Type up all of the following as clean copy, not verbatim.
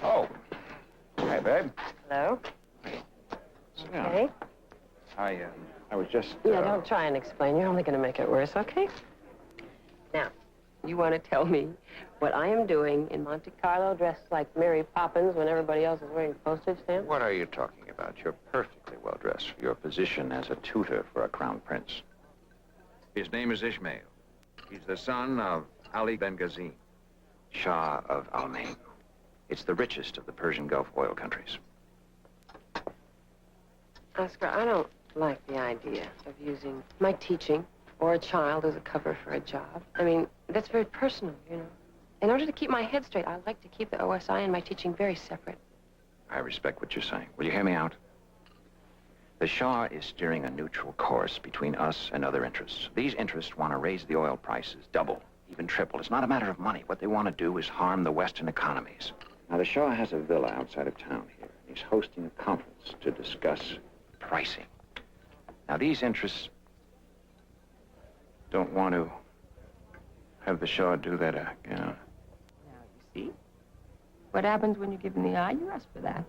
Oh. Hi, babe. Hello? Okay. I was just... Yeah, don't try and explain. You're only going to make it worse, okay? Now, you want to tell me what I am doing in Monte Carlo dressed like Mary Poppins when everybody else is wearing postage stamps? What are you talking about? You're perfectly well dressed for your position as a tutor for a crown prince. His name is Ismail. He's the son of Ali Benghazi, Shah of Almain. It's the richest of the Persian Gulf oil countries. Oscar, I don't like the idea of using my teaching or a child as a cover for a job. I mean, that's very personal, you know. In order to keep my head straight, I like to keep the OSI and my teaching very separate. I respect what you're saying. Will you hear me out? The Shah is steering a neutral course between us and other interests. These interests want to raise the oil prices double, even triple. It's not a matter of money. What they want to do is harm the Western economies. Now, the Shah has a villa outside of town here. He's hosting a conference to discuss pricing. Now, these interests don't want to have the Shah do that again. Now, you see? What happens when you give him the eye? You ask for that.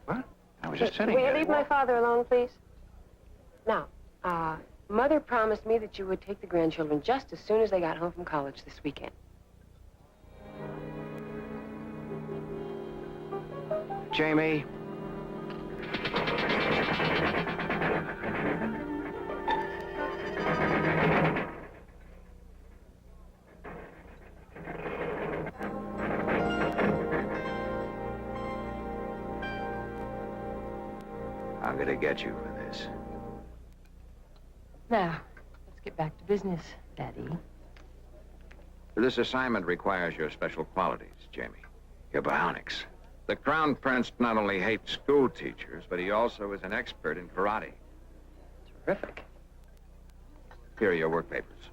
What? I was just sitting Will here. you leave my father alone, please? Now, Mother promised me that you would take the grandchildren just as soon as they got home from college this weekend. Jamie. I'm gonna get you for this. Now, let's get back to business, Daddy. This assignment requires your special qualities, Jamie. Your bionics. The Crown Prince not only hates school teachers, but he also is an expert in karate. Terrific. Here are your work papers.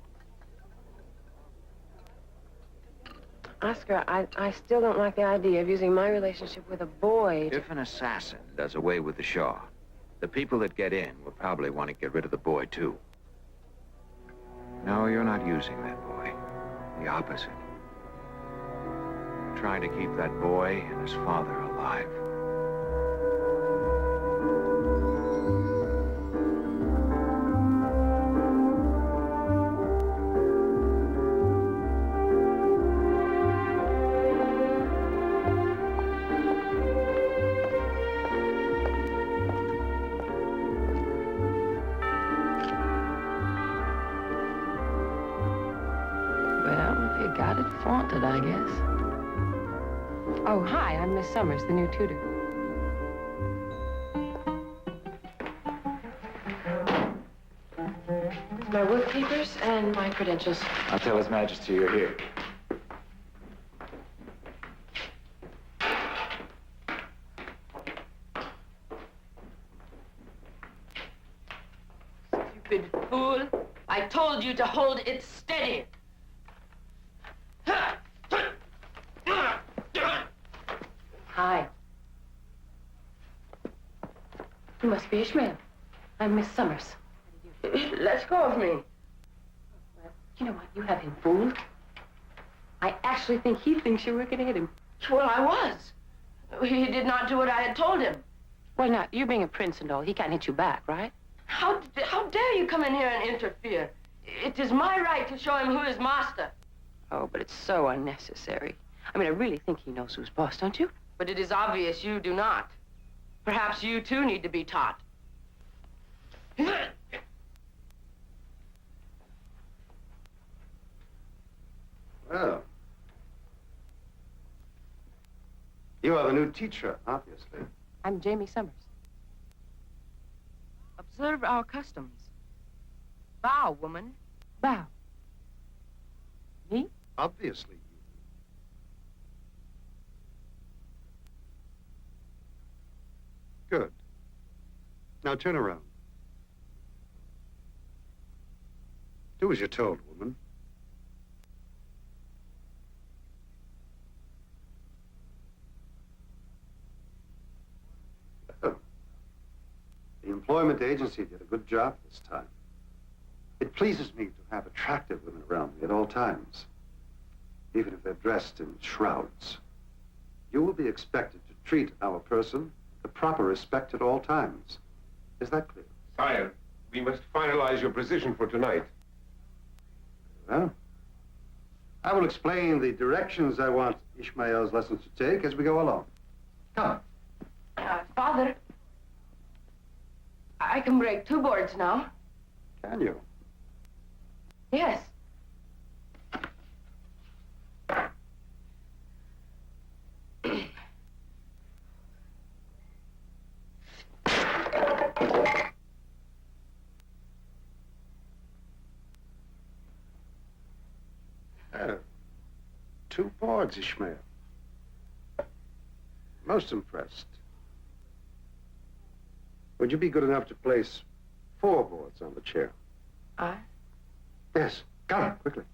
Oscar, I still don't like the idea of using my relationship with a boy to... If an assassin does away with the Shah, the people that get in will probably want to get rid of the boy, too. No, you're not using that boy. The opposite. You're trying to keep that boy and his father alive. Well, you got it flaunted, I guess. Oh, hi, I'm Miss Summers, the new tutor. My work papers and my credentials. I'll tell His Majesty you're here. Stupid fool. I told you to hold it steady. Hi. You must be Ishmael. I'm Miss Summers. Let go of me. You know what? You have him fooled. I actually think he thinks you're working to hit him. Well, I was. He did not do what I had told him. Why not? You're being a prince and all. He can't hit you back, right? How dare you come in here and interfere? It is my right to show him who is master. Oh, but it's so unnecessary. I mean, I really think he knows who's boss, don't you? But it is obvious you do not. Perhaps you, too, need to be taught. Well, You are the new teacher, obviously. I'm Jamie Summers. Observe our customs. Bow, woman. Bow. Me? Obviously. Good. Now turn around. Do as you're told, woman. Oh. The employment agency did a good job this time. It pleases me to have attractive women around me at all times, even if they're dressed in shrouds. You will be expected to treat our person with the proper respect at all times. Is that clear? Sire, we must finalize your position for tonight. Well, I will explain the directions I want Ishmael's lessons to take as we go along. Come. Father, I can break 2 boards now. Can you? Yes. Oh, 2 boards, Ishmael. Most impressed. Would you be good enough to place 4 boards on the chair? I? Yes. Come, quickly.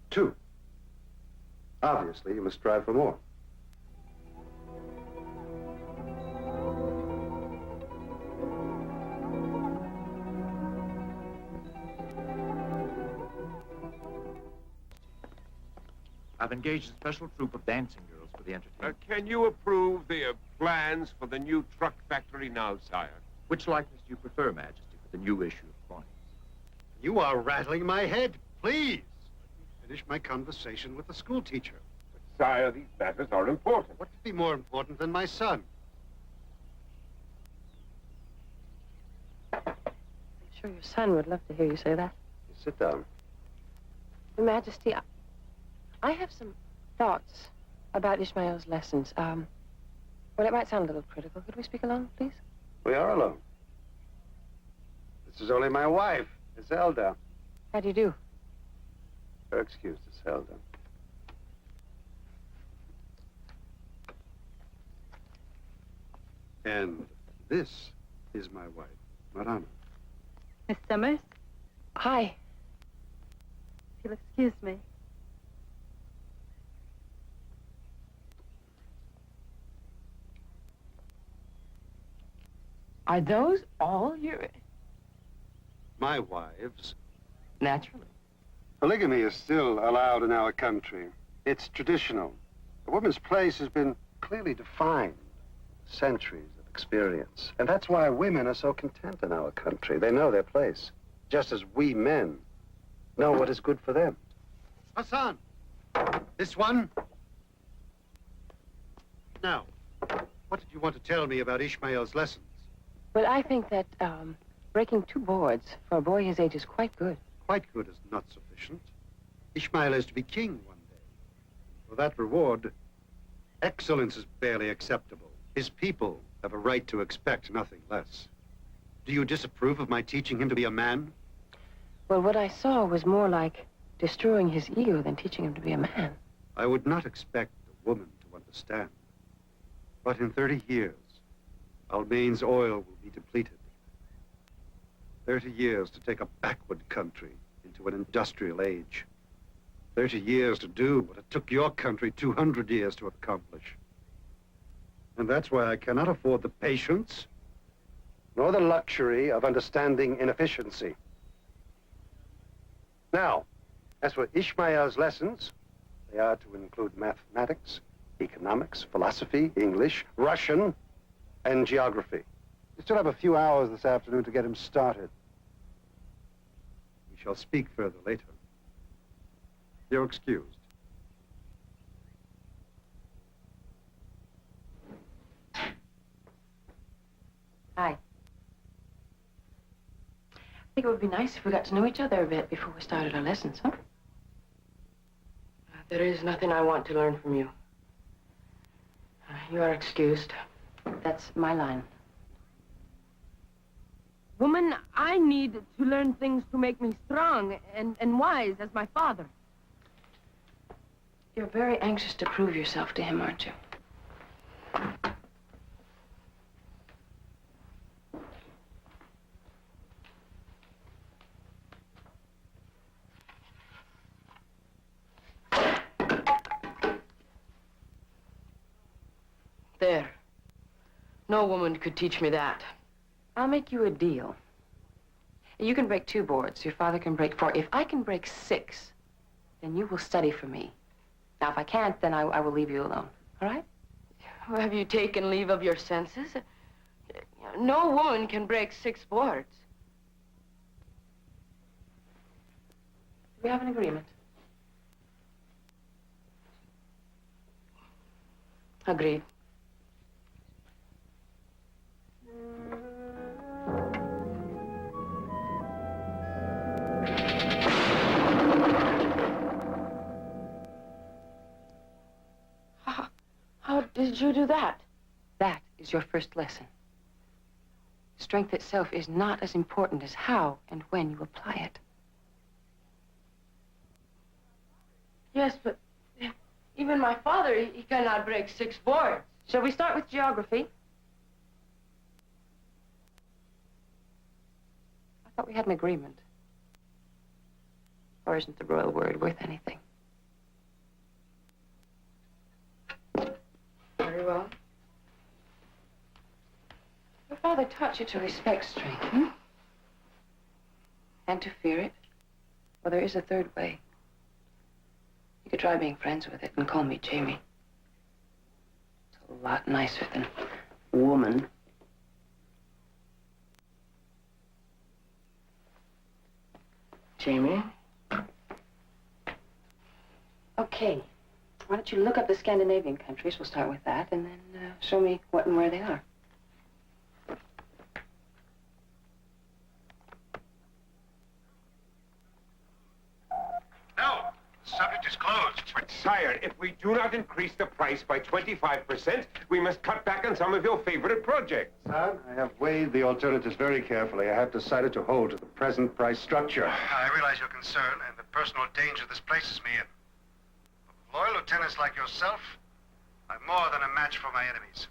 Two. Obviously, you must strive for more. I've engaged a special troupe of dancing girls for the entertainment. Can you approve the plans for the new truck factory now, sire? Which likeness do you prefer, Majesty, for the new issue of coins? You are rattling my head. Please. Finish my conversation with the school teacher. But, sire, these matters are important. What could be more important than my son? I'm sure your son would love to hear you say that. Sit down. Your Majesty, I have some thoughts about Ishmael's lessons. Well, it might sound a little critical. Could we speak alone, please? We are alone. This is only my wife, Miss Elda. How do you do? Her excuse, Miss Elda. And this is my wife, Marana. Miss Summers, Hi. if you'll excuse me. Are those all your... My wives. Naturally. Polygamy is still allowed in our country. It's traditional. A woman's place has been clearly defined. Centuries of experience. And that's why women are so content in our country. They know their place. Just as we men know what is good for them. Hassan! This one? Now, what did you want to tell me about Ishmael's lessons? Well, I think that breaking 2 boards for a boy his age is quite good. Quite good is not sufficient. Ishmael is to be king one day. For that reward, excellence is barely acceptable. His people have a right to expect nothing less. Do you disapprove of my teaching him to be a man? Well, what I saw was more like destroying his ego than teaching him to be a man. I would not expect a woman to understand. But in 30 years, Almain's oil will be depleted. 30 years to take a backward country into an industrial age. 30 years to do what it took your country 200 years to accomplish. And that's why I cannot afford the patience, nor the luxury of understanding inefficiency. Now, as for Ishmael's lessons, they are to include mathematics, economics, philosophy, English, Russian, and geography. We still have a few hours this afternoon to get him started. We shall speak further later. You're excused. think it would be nice if we got to know each other a bit before we started our lessons, huh? There is nothing I want to learn from you. You are excused. That's my line. Woman, I need to learn things to make me strong and wise as my father. You're very anxious to prove yourself to him, aren't you? There. No woman could teach me that. I'll make you a deal. You can break 2 boards. Your father can break 4. If I can break 6, then you will study for me. Now, if I can't, then I will leave you alone. All right? Have you taken leave of your senses? No woman can break 6 boards. Do we have an agreement? Agreed. How did you do that? That is your first lesson. Strength itself is not as important as how and when you apply it. Yes, but even my father, he cannot break 6 boards. Shall we start with geography? I thought we had an agreement. Or isn't the royal word worth anything? Very well. Your father taught you to respect strength, hmm? And to fear it. Well, there is a third way. You could try being friends with it and call me Jamie. It's a lot nicer than woman. Jamie? Okay. Why don't you look up the Scandinavian countries? We'll start with that, and then show me what and where they are. No, the subject is closed. But, sire, if we do not increase the price by 25%, we must cut back on some of your favorite projects. Son, I have weighed the alternatives very carefully. I have decided to hold to the present price structure. I realize your concern and the personal danger this places me in. But with loyal lieutenants like yourself, I'm more than a match for my enemies.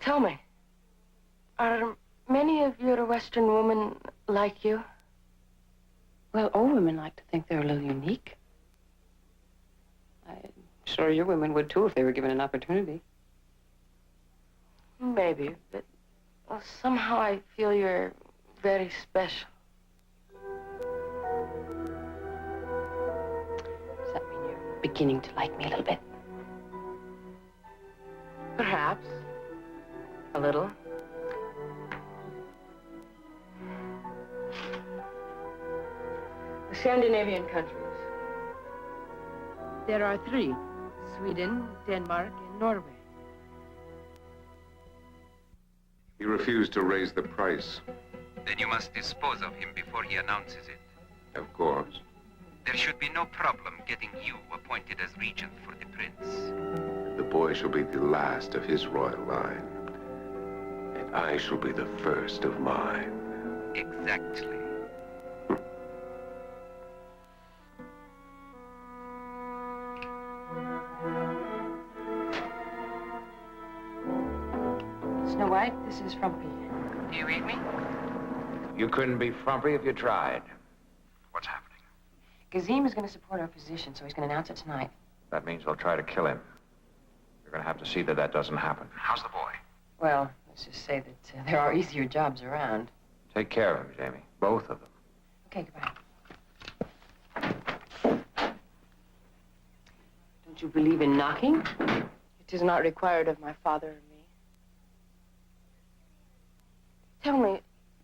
Tell me, are many of your Western women like you? Well, all women like to think they're a little unique. I'm sure your women would, too, if they were given an opportunity. Maybe, but well, somehow I feel you're very special. Does that mean you're beginning to like me a little bit? Perhaps. A little. The Scandinavian countries. There are 3. Sweden, Denmark, and Norway. He refused to raise the price. Then you must dispose of him before he announces it. Of course. There should be no problem getting you appointed as regent for the prince. The boy shall be the last of his royal line. And I shall be the first of mine. Exactly. Snow White, this is Frumpy. Do you read me? You couldn't be frumpy if you tried. What's happening? Gazim is going to support our position, so he's going to announce it tonight. That means they'll try to kill him. You're going to have to see that that doesn't happen. How's the boy? Well, let's just say that there are easier jobs around. Take care of him, Jamie. Both of them. Okay, goodbye. Don't you believe in knocking? It is not required of my father or me. Tell me,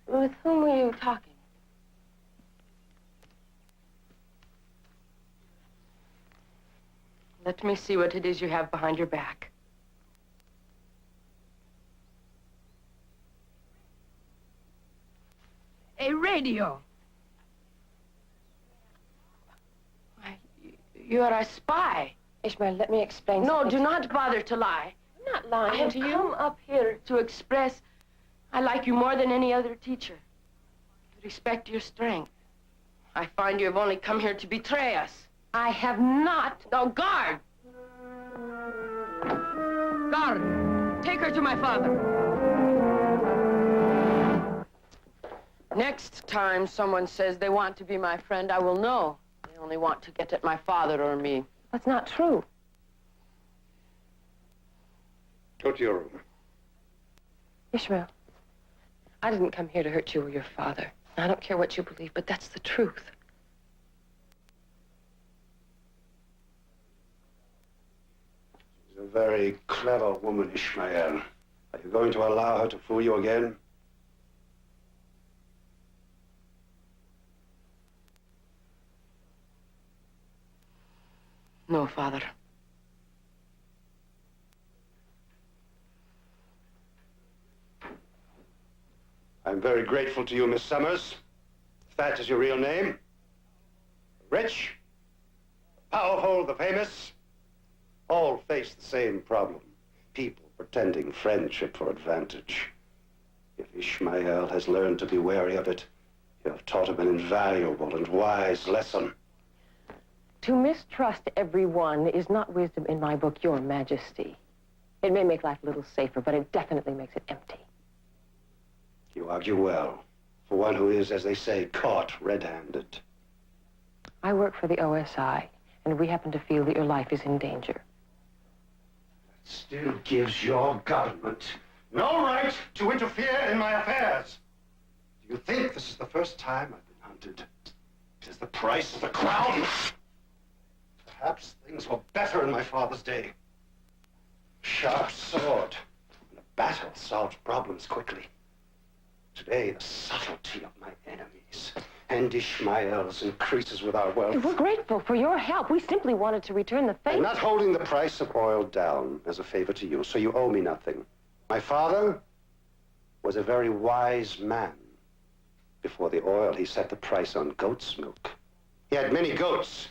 with whom were you talking? Let Let me see what it is you have behind your back. A radio. You're a spy. Ishmael, let me explain No, something. do not bother to lie. I'm not I lying have to you. come up here to express I like you more than any other teacher. I respect your strength. I find you have only come here to betray us. I have not. No, guard! Guard, take her to my father. Next time someone says they want to be my friend, I will know. They only want to get at my father or me. That's not true. Go to your room. Ishmael, I didn't come here to hurt you or your father. I don't care what you believe, but that's the truth. She's a very clever woman, Ishmael. Are you going to allow her to fool you again? No, Father. I'm very grateful to you, Miss Summers. If that is your real name. The rich, the powerful, the famous, all face the same problem. People pretending friendship for advantage. If Ishmael has learned to be wary of it, you have taught him an invaluable and wise lesson. To mistrust everyone is not wisdom in my book, Your Majesty. It may make life a little safer, but it definitely makes it empty. You argue well, for one who is, as they say, caught red-handed. I work for the OSI, and we happen to feel that your life is in danger. That still gives your government no right to interfere in my affairs. Do you think this is the first time I've been hunted? It is the price of the crown. Perhaps things were better in my father's day. Sharp sword and a battle solved problems quickly. Today, the subtlety of my enemies and Ishmael's increases with our wealth. We're grateful for your help. We simply wanted to return the favor. I'm not holding the price of oil down as a favor to you, so you owe me nothing. My father was a very wise man. Before the oil, he set the price on goat's milk. He had many goats,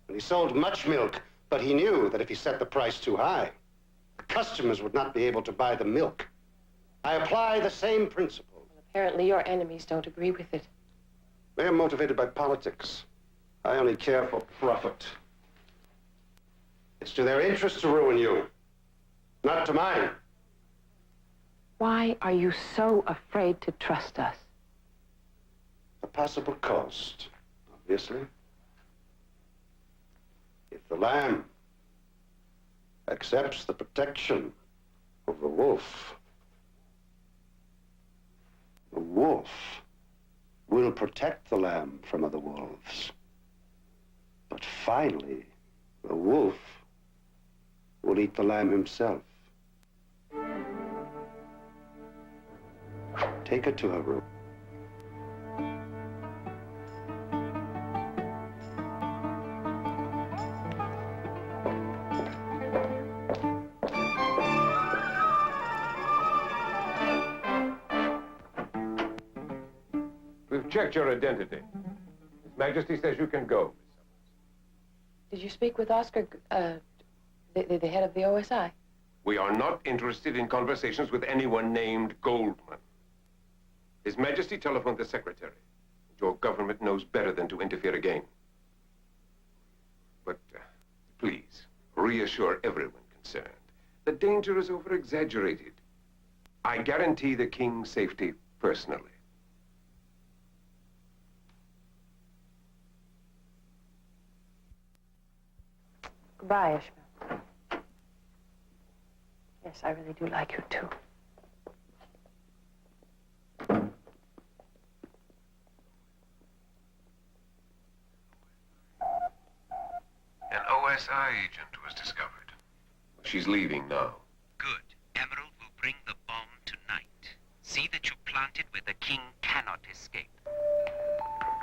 and he sold much milk, but he knew that if he set the price too high, the customers would not be able to buy the milk. I apply the same principle. Apparently, your enemies don't agree with it. They are motivated by politics. I only care for profit. It's to their interest to ruin you, not to mine. Why are you so afraid to trust us? A possible cost, obviously. If the lamb accepts the protection of the wolf will protect the lamb from other wolves. But finally, the wolf will eat the lamb himself. Take her to her room. We've checked your identity. His Majesty says you can go, Miss Summers. Did you speak with Oscar, the head of the OSI? We are not interested in conversations with anyone named Goldman. His Majesty telephoned the secretary. Your government knows better than to interfere again. But please, reassure everyone concerned. The danger is over-exaggerated. I guarantee the king's safety personally. Goodbye, Ishmael. Yes, I really do like you, too. An OSI agent was discovered. She's leaving now. Good. Emerald will bring the bomb tonight. See that you plant it where the king cannot escape.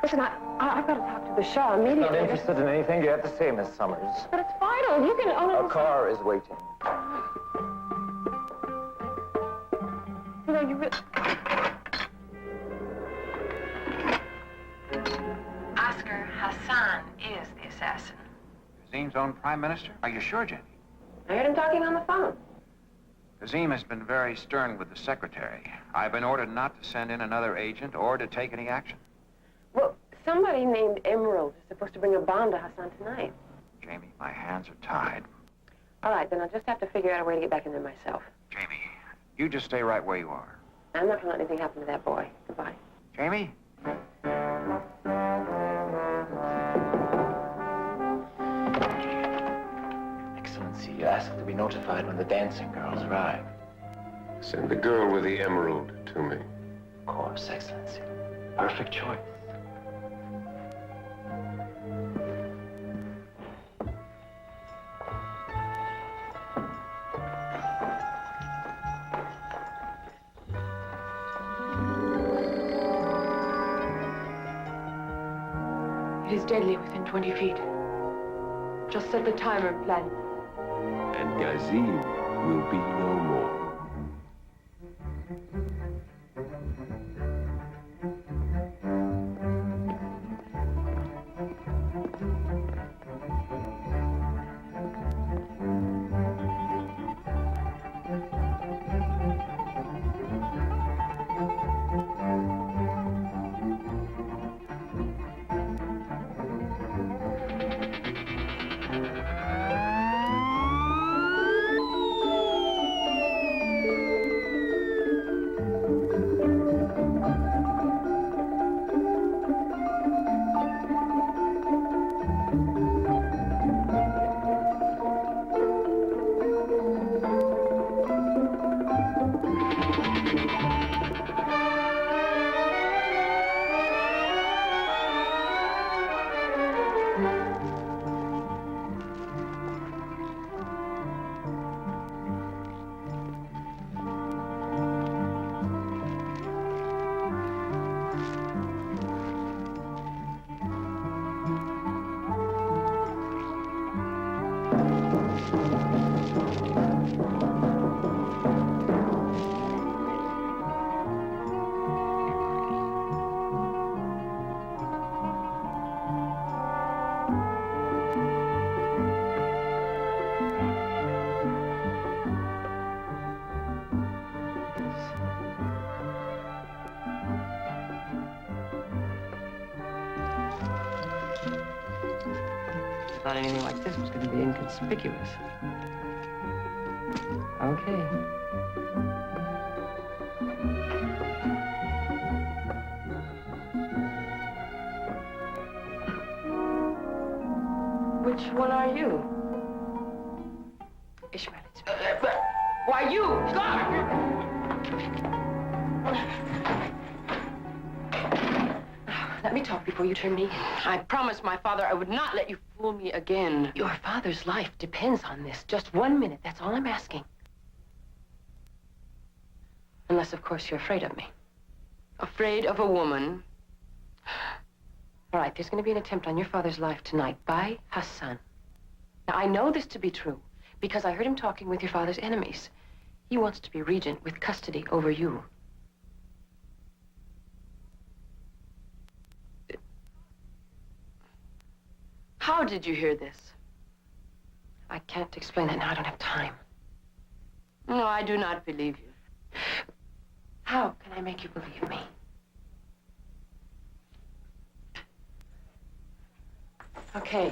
Listen, I've got to talk to the Shah immediately. Not interested in anything you have to say, Miss Summers. But it's vital. Emerald, you can only... A car is waiting. You know, you really... Oscar Hassan is the assassin. Kazim's own prime minister? Are you sure, Jenny? I heard him talking on the phone. Kazim has been very stern with the secretary. I've been ordered not to send in another agent or to take any action. Well, somebody named Emerald is supposed to bring a bomb to Hassan tonight. Jamie, my hands are tied. All right, then I'll just have to figure out a way to get back in there myself. Jamie, you just stay right where you are. I'm not going to let anything happen to that boy. Goodbye. Jamie? Excellency, you asked to be notified when the dancing girls arrive. Send the girl with the emerald to me. Of course, Excellency. Perfect choice. It is deadly within 20 feet. Just set the timer, plan. And Gazim will be no more. I thought anything like this was going to be inconspicuous. Okay. Which one are you? Ishmael, it's me. Why, you! Let me talk before you turn me in. I promised my father I would not let you fool me again. Your father's life depends on this. Just 1 minute, that's all I'm asking. Unless, of course, you're afraid of me. Afraid of a woman? All right, there's going to be an attempt on your father's life tonight by Hassan. Now, I know this to be true because I heard him talking with your father's enemies. He wants to be regent with custody over you. How did you hear this? I can't explain that now. I don't have time. No, I do not believe you. How can I make you believe me? Okay.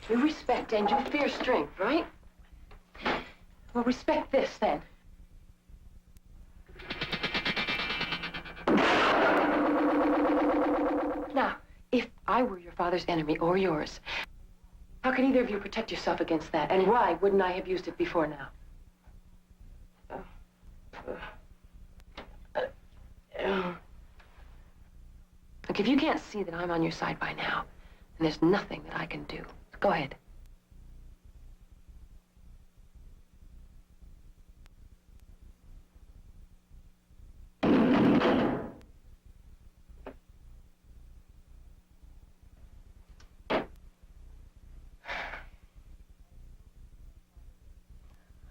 You respect and you fear strength, right? Well, respect this, then. Now, if I were your father's enemy or yours, how could either of you protect yourself against that? And why wouldn't I have used it before now? Look, if you can't see that I'm on your side by now, then there's nothing that I can do. Go ahead.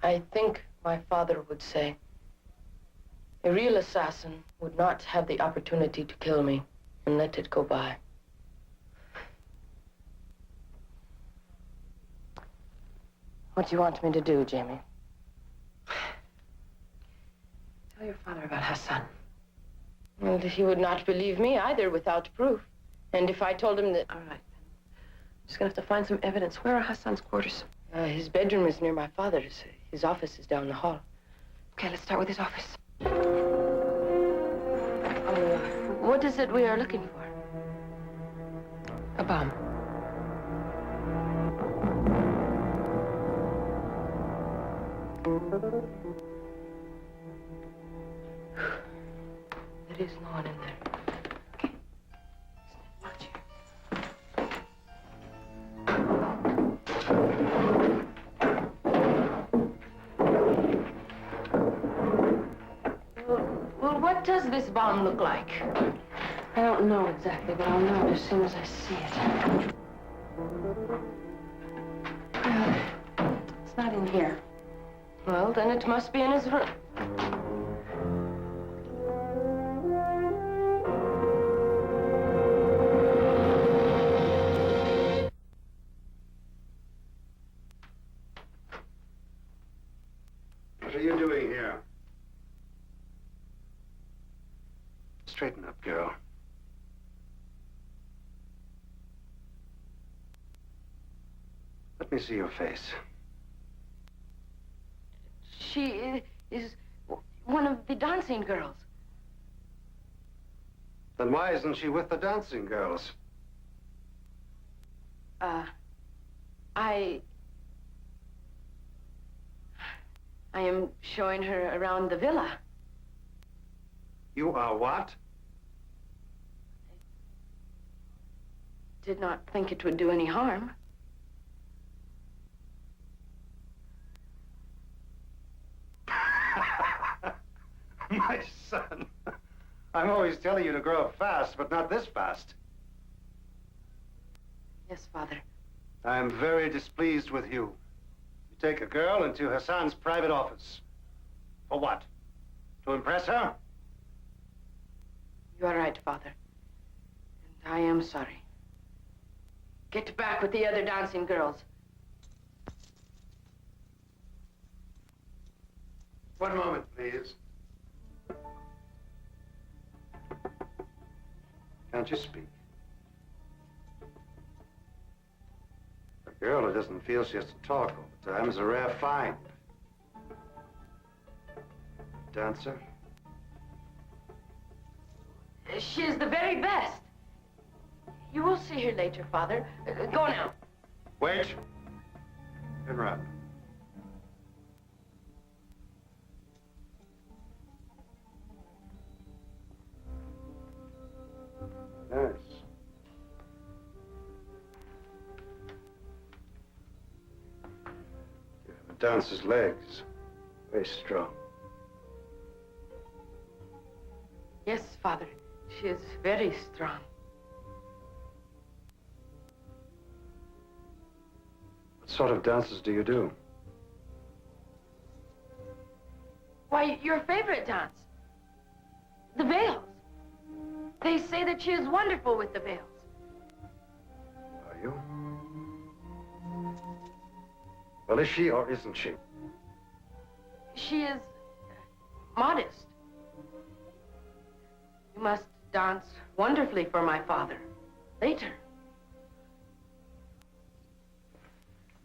I think my father would say, a real assassin would not have the opportunity to kill me and let it go by. What do you want me to do, Jamie? Tell your father about Hassan. Well, he would not believe me either without proof. And if I told him that... All right, then. I'm just gonna have to find some evidence. Where are Hassan's quarters? His bedroom is near my father's. His office is down the hall. Okay, let's start with his office. What is it we are looking for? A bomb. There is no one in there. Okay. Watch here. Well, what does this bomb look like? I don't know exactly, but I'll know as soon as I see it. It's not in here. Well, then it must be in his room. What are you doing here? Straighten up, girl. Let me see your face. She is one of the dancing girls. Then why isn't she with the dancing girls? I am showing her around the villa. You are what? Did not think it would do any harm. My son. I'm always telling you to grow up fast, but not this fast. Yes, Father. I'm very displeased with you. You take a girl into Hassan's private office. For what? To impress her? You are right, Father. And I am sorry. Get back with the other dancing girls. One moment, please. Can't you speak? A girl who doesn't feel she has to talk all the time is a rare find. Dancer? She is the very best. You will see her later, Father. Go now. Wait. Turn around. Nice. You have a dancer's legs. Very strong. Yes, Father. She is very strong. What sort of dances do you do? Why, your favorite dance. The veils. They say that she is wonderful with the veils. Are you? Well, is she or isn't she? She is modest. You must dance wonderfully for my father. Later.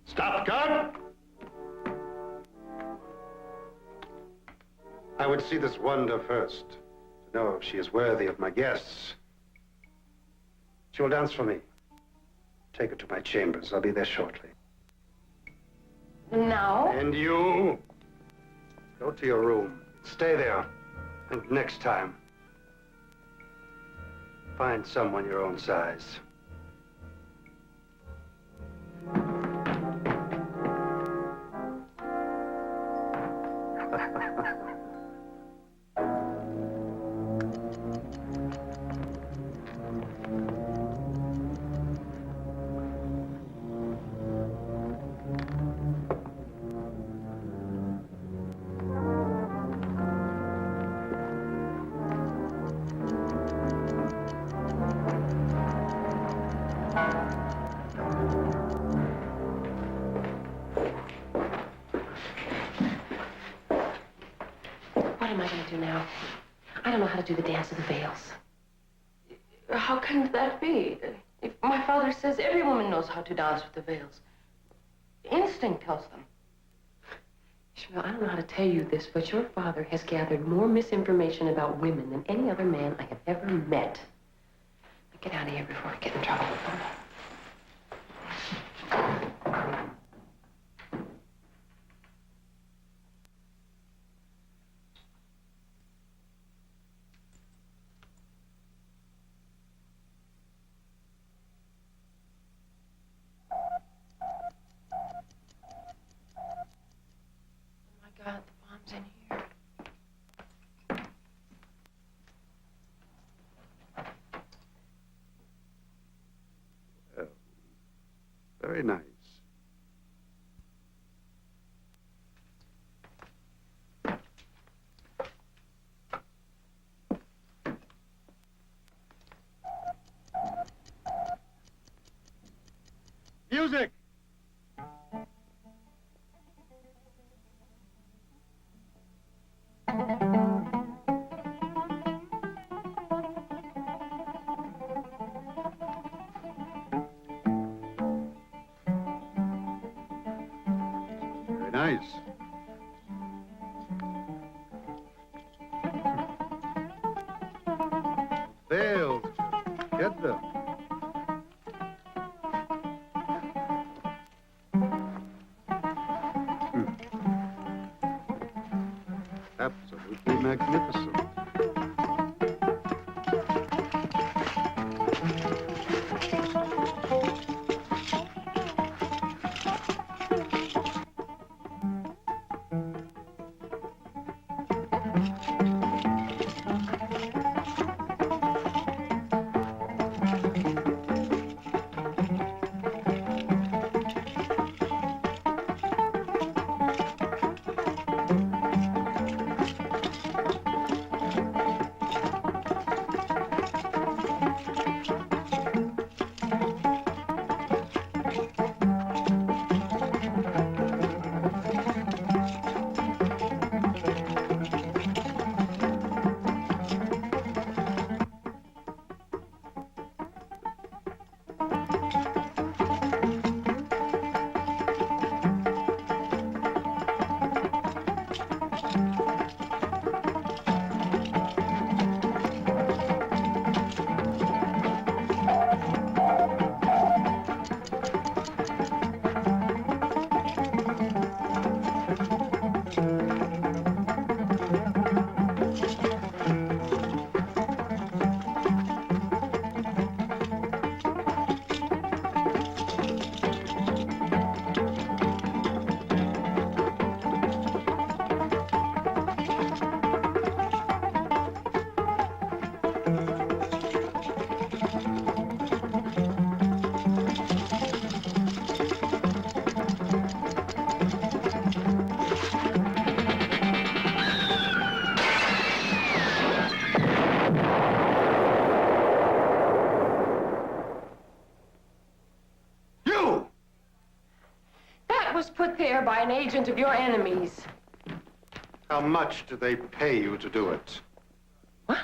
Stop, guard! I would see this wonder first, to know if she is worthy of my guests. She will dance for me. Take her to my chambers. I'll be there shortly. Now? And you? Go to your room. Stay there. And next time, find someone your own size. What am I going to do now? I don't know how to do the dance of the veils. How can that be? If my father says every woman knows how to dance with the veils. Instinct tells them. Ishmael, I don't know how to tell you this, but your father has gathered more misinformation about women than any other man I have ever met. Now get out of here before I get in trouble with him. God, the bomb's in here. Well, very nice. Music! Very nice. Veils, get them. Absolutely magnificent. Put there by an agent of your enemies. How much do they pay you to do it? What?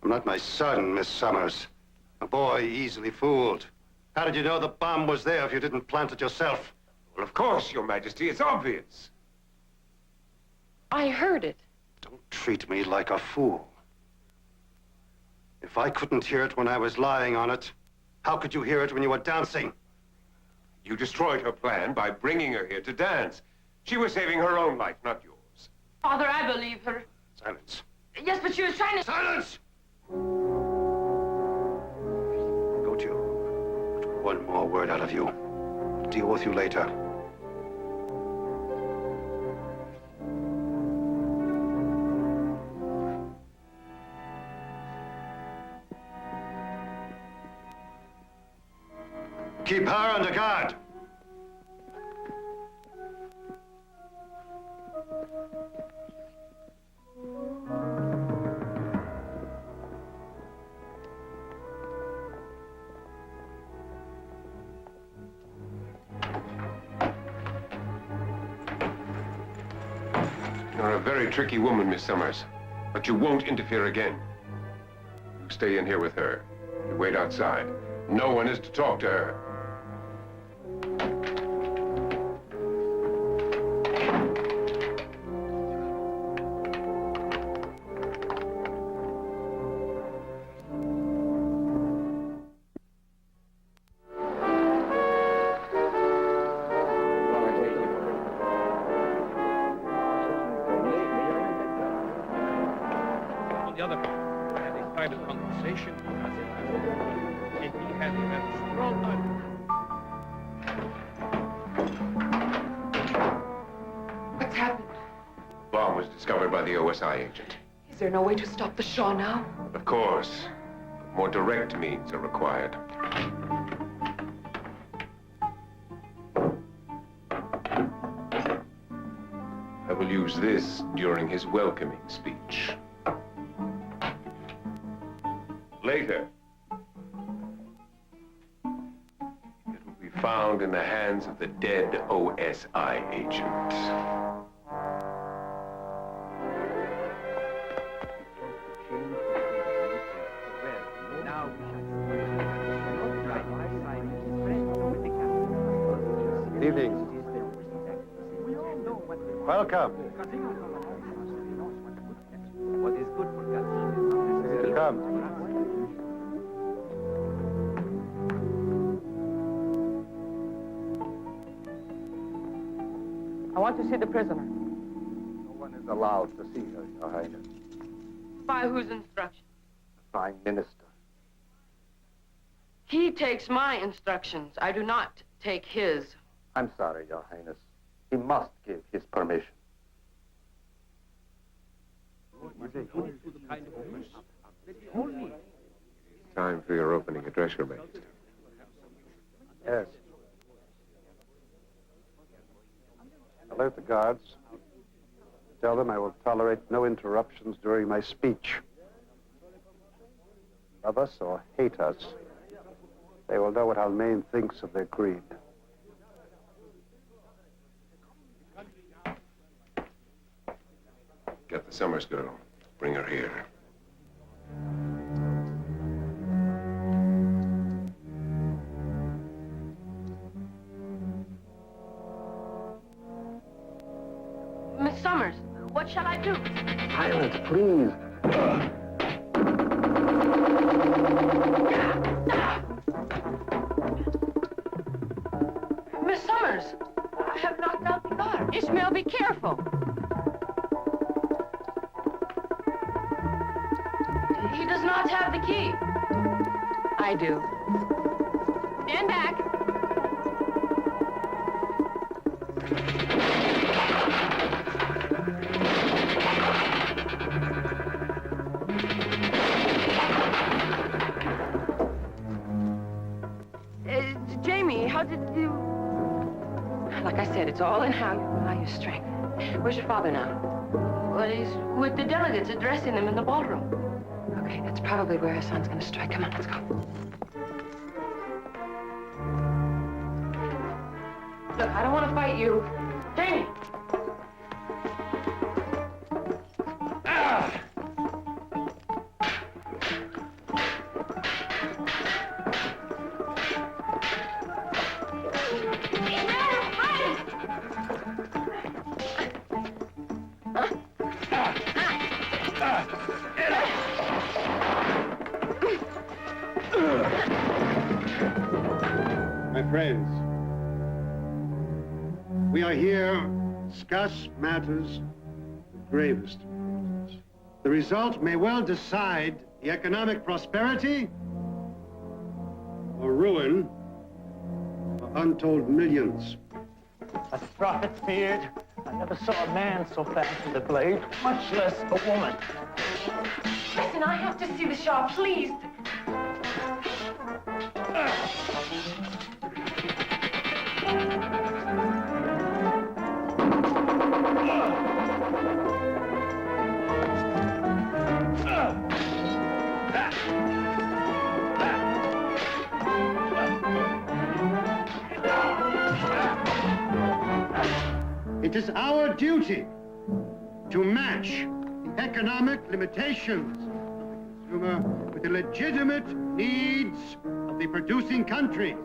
I'm not my son, Miss Summers. A boy easily fooled. How did you know the bomb was there if you didn't plant it yourself? Well, of course, Your Majesty. It's obvious. I heard it. Don't treat me like a fool. If I couldn't hear it when I was lying on it, how could you hear it when you were dancing? You destroyed her plan by bringing her here to dance. She was saving her own life, not yours. Father, I believe her. Silence. Yes, but she was trying to... Silence! Go to your room. Not one more word out of you. I'll deal with you later. Keep her under guard. You're a very tricky woman, Miss Summers, but you won't interfere again. You stay in here with her. You wait outside. No one is to talk to her. On the other hand, we had a private conversation, and he had a very strong argument. What's happened? Bomb was discovered by the OSI agent. Is there no way to stop the Shah now? Of course. More direct means are required. I will use this during his welcoming speech. Later, it will be found in the hands of the dead OSI agent. Evening. Welcome. Here, come. I want to see the prisoner. No one is allowed to see her, Your Highness. By whose instruction? The Prime Minister. He takes my instructions. I do not take his. I'm sorry, Your Highness. He must give his permission. Time for your opening address, Your Majesty. Yes. Alert the guards. Tell them I will tolerate no interruptions during my speech. Love us or hate us, they will know what Almain thinks of their creed. Get the Summers girl. Bring her here. Miss Summers, what shall I do? Silence, please. Miss Summers, I have knocked out the guard. Ishmael, be careful. He does not have the key. I do. Stand back. Jamie, how did you... Like I said, it's all in how you rely your strength. Where's your father now? Well, he's with the delegates, addressing them in the ballroom. Okay, that's probably where Hassan's gonna strike. Come on, let's go. Look, I don't want to fight you. Jamie! My friends, we are here to discuss matters of gravest importance. The result may well decide the economic prosperity or ruin of untold millions. As the prophet feared, I never saw a man so fast with a blade, much less a woman. Listen, I have to see the Shah, please. It is our duty to match the economic limitations of the consumer with the legitimate needs of the producing countries.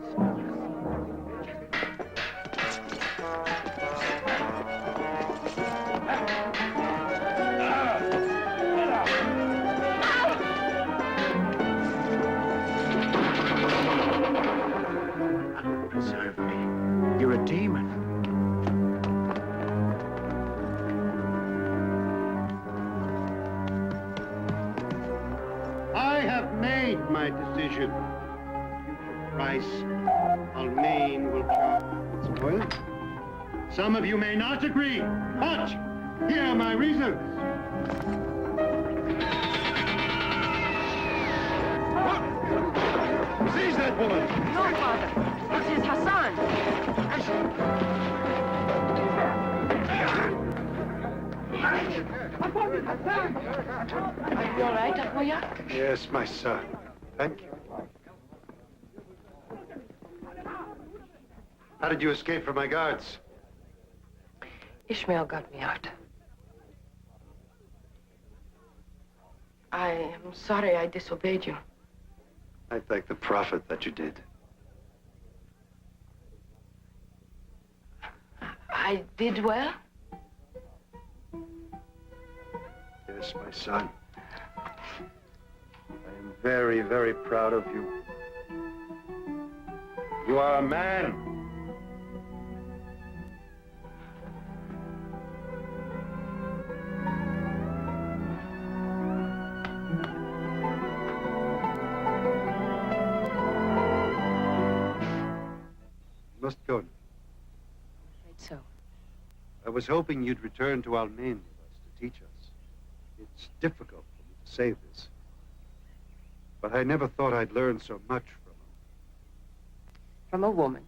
Preserve me. You're a demon. I have made my decision. Future price, Almain will charge its oil. Some of you may not agree, but here are my reasons. Seize that woman! No, Father. This is Hassan. Are you all right, Apoya? Yes, my son. Thank you. How did you escape from my guards? Ishmael got me out. I am sorry I disobeyed you. I thank the Prophet that you did. I did well. Yes, my son. I am very, very proud of you. You are a man. You must go now. Right so. I was hoping you'd return to Almain with us to teach us. It's difficult for me to say this, but I never thought I'd learn so much From a woman.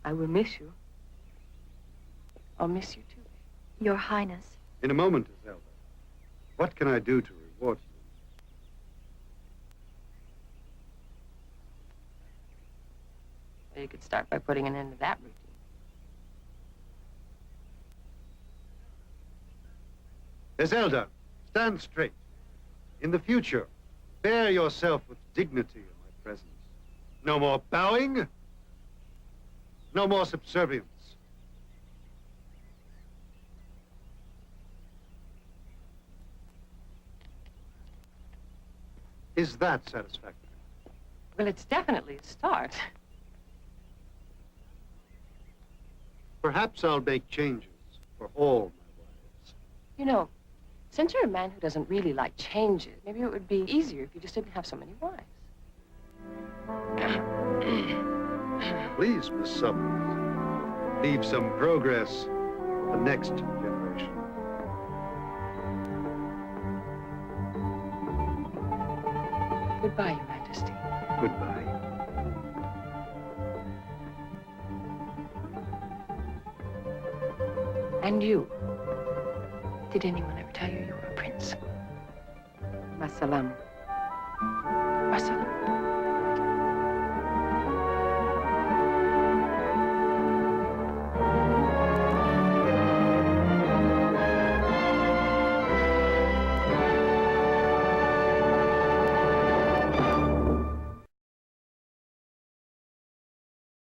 I will miss you. I'll miss you too. Your Highness. In a moment, Zelda. What can I do to reward you? Well, you could start by putting an end to that routine. Zelda, stand straight. In the future, bear yourself with dignity in my presence. No more bowing. No more subservience. Is that satisfactory? Well, it's definitely a start. Perhaps I'll make changes for all my wives. You know, since you're a man who doesn't really like changes, maybe it would be easier if you just didn't have so many wives. Please, Miss Summers, leave some progress for the next generation. Goodbye, Your Majesty. Goodbye. And you. Did anyone ever tell you you were a prince? Masalam. Masalam.